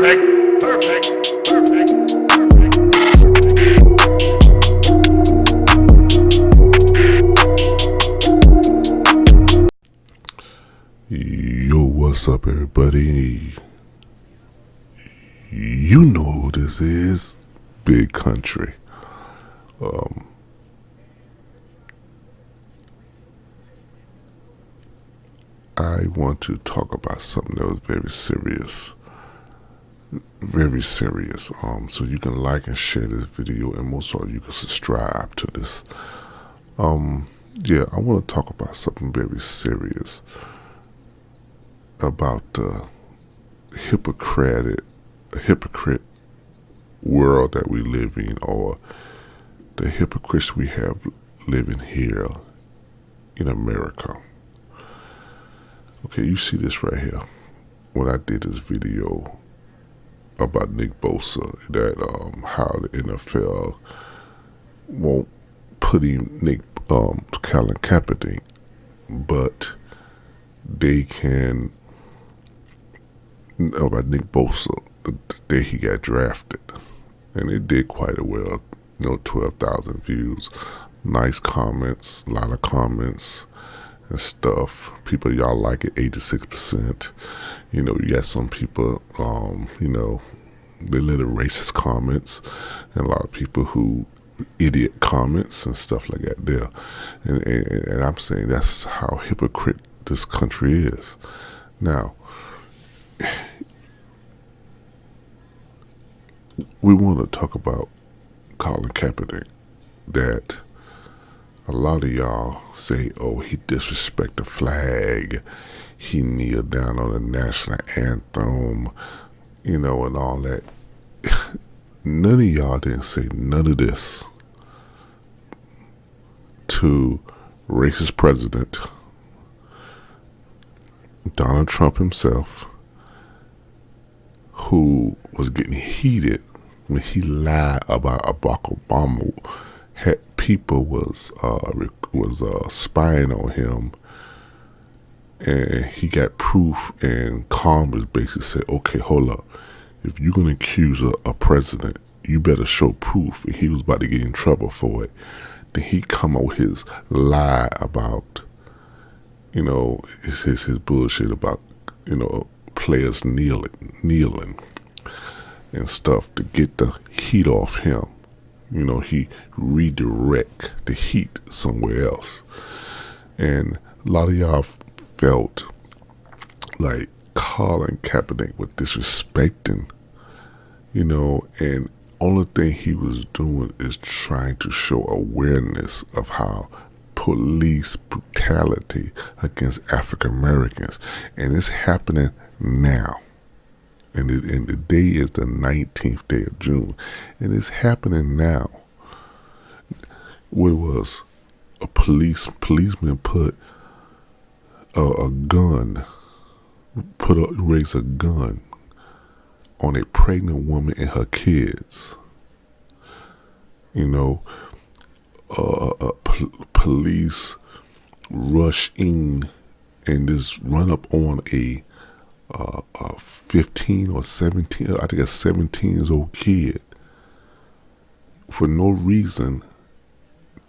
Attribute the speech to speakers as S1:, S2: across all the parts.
S1: Yo, what's up, everybody? You know who this is. Big Country. I want to talk about something that was very serious. Very serious. So you can like and share this video, and most of you can subscribe to this. Yeah, I want to talk about something very serious about the hypocrite world that we live in, or the hypocrites we have living here in America. Okay, you see this right here. When I did this video about Nick Bosa, that how the NFL won't put in Colin Kapernick, but they can, about Nick Bosa, the day he got drafted, and it did quite well. 12,000 views, nice comments, a lot of comments and stuff. People, y'all like it, 86%. You got some people, they little racist comments, and a lot of people who idiot comments and stuff like that there. And I'm saying that's how hypocrite this country is. Now, we want to talk about Colin Kaepernick, that a lot of y'all say, oh, he disrespect the flag, he kneeled down on the national anthem, and all that. None of y'all didn't say none of this to racist president Donald Trump himself, who was getting heated when he lied about Barack Obama. People was spying on him, and he got proof, and Congress basically said, okay, hold up, if you're going to accuse a president, you better show proof. And he was about to get in trouble for it. Then he come up with his lie about, his bullshit about, players kneeling and stuff to get the heat off him. He redirect the heat somewhere else. And a lot of y'all felt like Colin Kaepernick was disrespecting, and only thing he was doing is trying to show awareness of how police brutality against African Americans, and it's happening now. And the day is the 19th day of June, and it's happening now. What was a policeman put raise a gun on a pregnant woman and her kids. Police rush in and just run up on a 15 or 17, I think a 17-year-old kid, for no reason,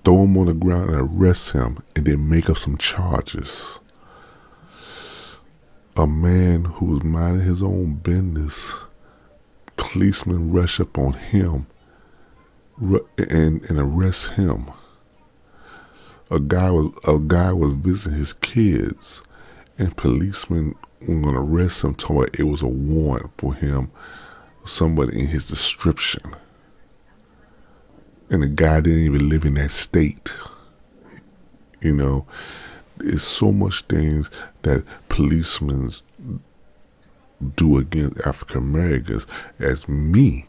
S1: throw him on the ground and arrest him, and then make up some charges. A man who was minding his own business, policemen rush up on him and arrest him. A guy was visiting his kids, and policemen were going to arrest him, told it was a warrant for him, somebody in his description. And the guy didn't even live in that state. There's so much things that policemen do against African Americans. As me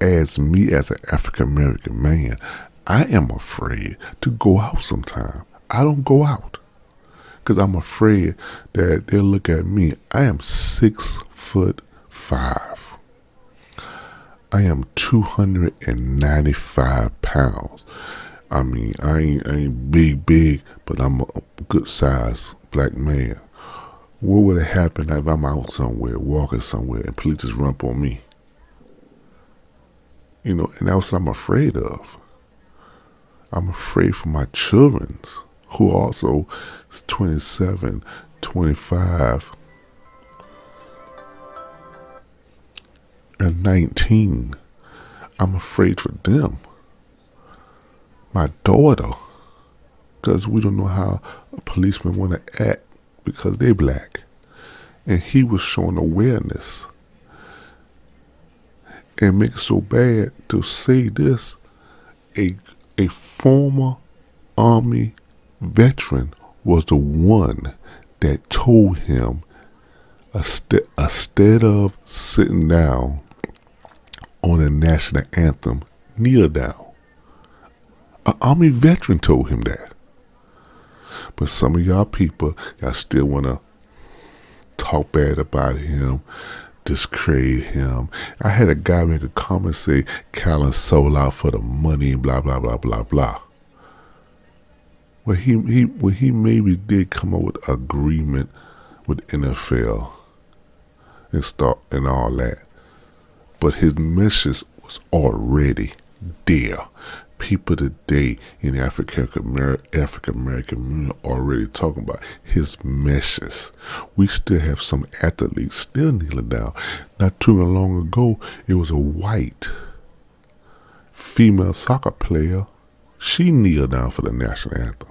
S1: as an African American man, I am afraid to go out sometime. I don't go out because I'm afraid that they'll look at me. I am 6'5". I am 295 pounds. I mean, I ain't big, but I'm a good size black man. What would have happened if I'm out somewhere, walking somewhere, and police just run up on me? And that's what I'm afraid of. I'm afraid for my children's, who also is 27, 25, and 19. I'm afraid for them. My daughter, because we don't know how a policeman want to act because they black. And he was showing awareness. And make it so bad to say this, a former Army veteran was the one that told him, instead of sitting down on the national anthem, kneel down. An Army veteran told him that. But some of y'all people, y'all still want to talk bad about him, discredit him. I had a guy make a comment say, Colin sold out for the money and blah, blah, blah, blah, blah. Well, he maybe did come up with agreement with NFL and all that. But his message was already there. People today in the African American community already talking about his message. We still have some athletes still kneeling down. Not too long ago, it was a white female soccer player. She kneeled down for the national anthem.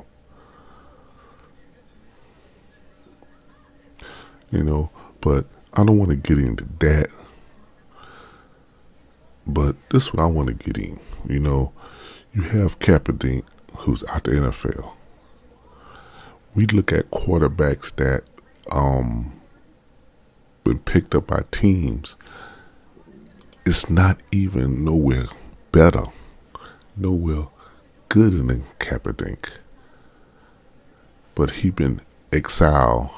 S1: But I don't want to get into that. But this is what I want to get in. You have Kaepernick, who's out the NFL. We look at quarterbacks that been picked up by teams. It's not even nowhere better, nowhere good than Kaepernick. But he been exiled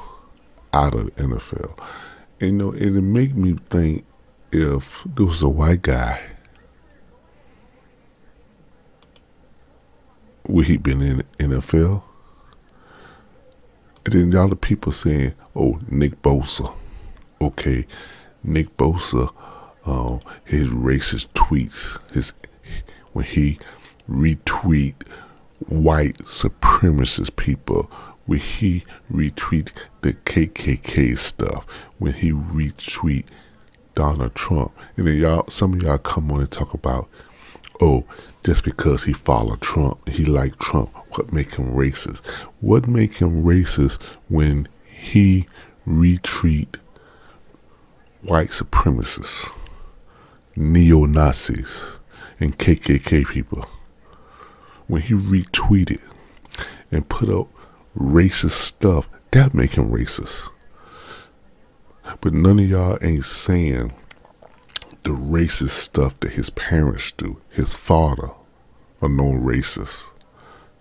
S1: out of the NFL. And it make me think, if there was a white guy, would he been in the NFL? And then all the people saying, oh, Nick Bosa. Okay, Nick Bosa, his racist tweets, when he retweet white supremacist people, when he retweet the KKK stuff, when he retweet Donald Trump, and then some of y'all come on and talk about, oh, just because he followed Trump, he liked Trump, what make him racist? What make him racist when he retweet white supremacists, neo-Nazis, and KKK people? When he retweeted and put up racist stuff, that make him racist. But none of y'all ain't saying the racist stuff that his parents do. His father, a known racist.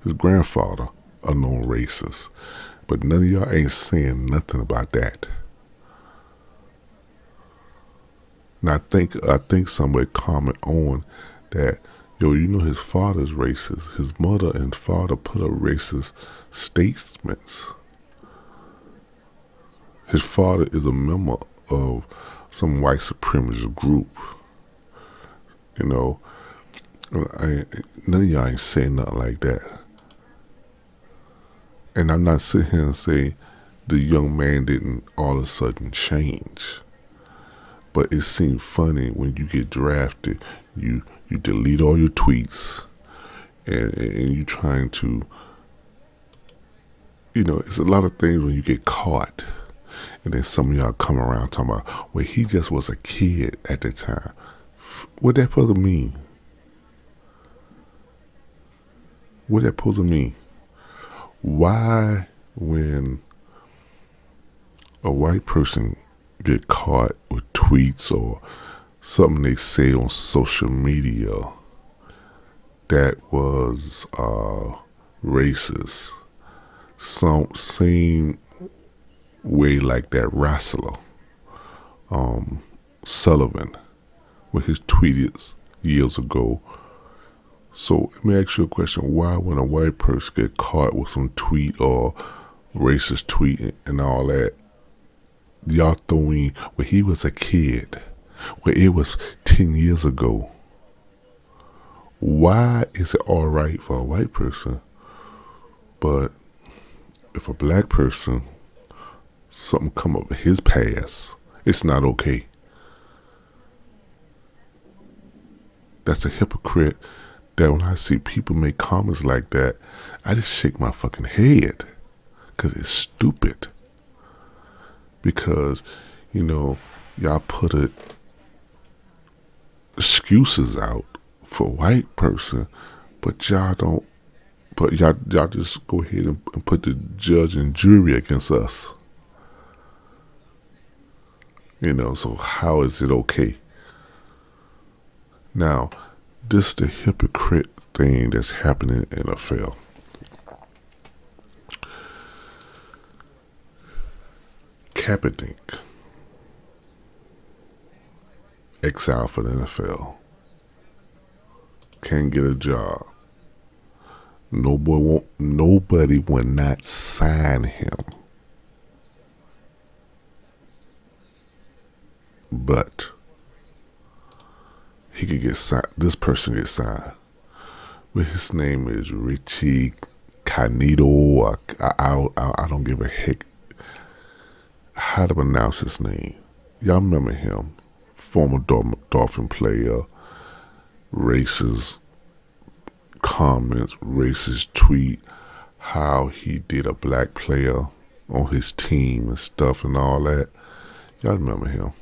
S1: His grandfather, a known racist. But none of y'all ain't saying nothing about that. Now I think somebody comment on that, his father's racist. His mother and father put up racist statements. His father is a member of some white supremacist group. None of y'all ain't saying nothing like that. And I'm not sitting here and saying the young man didn't all of a sudden change. But it seemed funny when you get drafted, you delete all your tweets and you trying to, it's a lot of things when you get caught. And then some of y'all come around talking about, well, he just was a kid at the time. What that supposed to mean? What that supposed to mean? Why, when a white person get caught with tweets or something they say on social media that was racist, same way like that wrestler, Sullivan, with his tweets years ago. So let me ask you a question. Why, when a white person get caught with some tweet or racist tweet and all that, y'all throwing when he was a kid, when it was 10 years ago. Why is it all right for a white person, but if a black person, something come up with his past, it's not okay? That's a hypocrite. That when I see people make comments like that, I just shake my fucking head, because it's stupid. Because, y'all put excuses out for a white person, but y'all don't. But y'all just go ahead and put the judge and jury against us. So how is it okay? Now, this is the hypocrite thing that's happening in the NFL. Kaepernick, exiled for the NFL, can't get a job. Nobody will not sign him. But he could get signed. This person gets signed. But his name is Richie Incognito. I don't give a heck how to pronounce his name. Y'all remember him? Former Dolphin player. Racist comments, racist tweet, how he did a black player on his team and stuff and all that. Y'all remember him?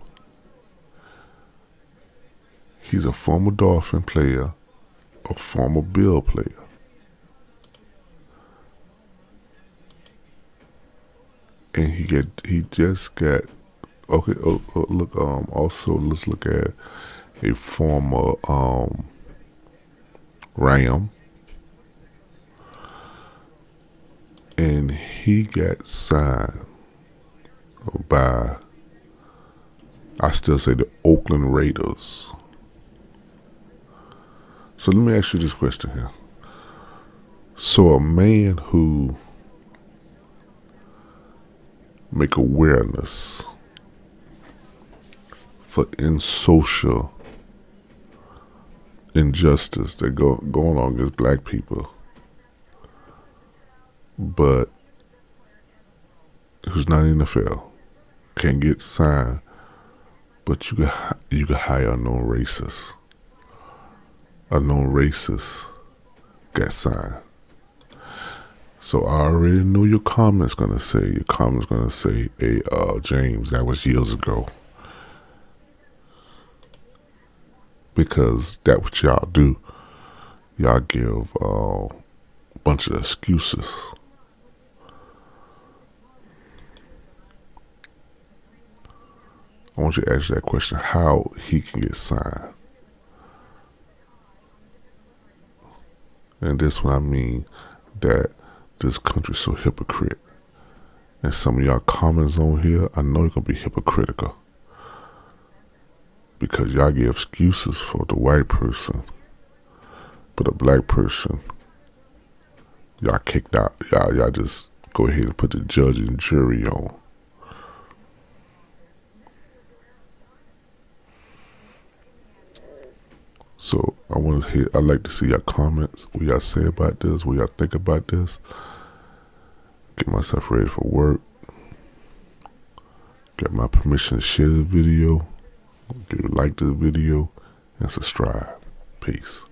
S1: He's a former Dolphin player, a former Bill player. And he just got, okay, look, also let's look at a former Ram. And he got signed by, I still say, the Oakland Raiders. So let me ask you this question here. So a man who make awareness for social injustice that going on against black people, but who's not in the NFL, can't get signed, but you can hire a known racist. A known racist got signed. So I already know your comments gonna say. Your comments gonna say, "Hey, James, that was years ago." Because that's what y'all do. Y'all give a bunch of excuses. I want you to ask that question: how he can get signed? And this what I mean, that this country's so hypocrite. And some of y'all comments on here, I know you're gonna be hypocritical. Because y'all give excuses for the white person, but a black person, y'all kicked out. Y'all just go ahead and put the judge and jury on. So I'd like to see your comments. What y'all say about this? What y'all think about this? Get myself ready for work. Get my permission to share this video. Like this video and subscribe. Peace.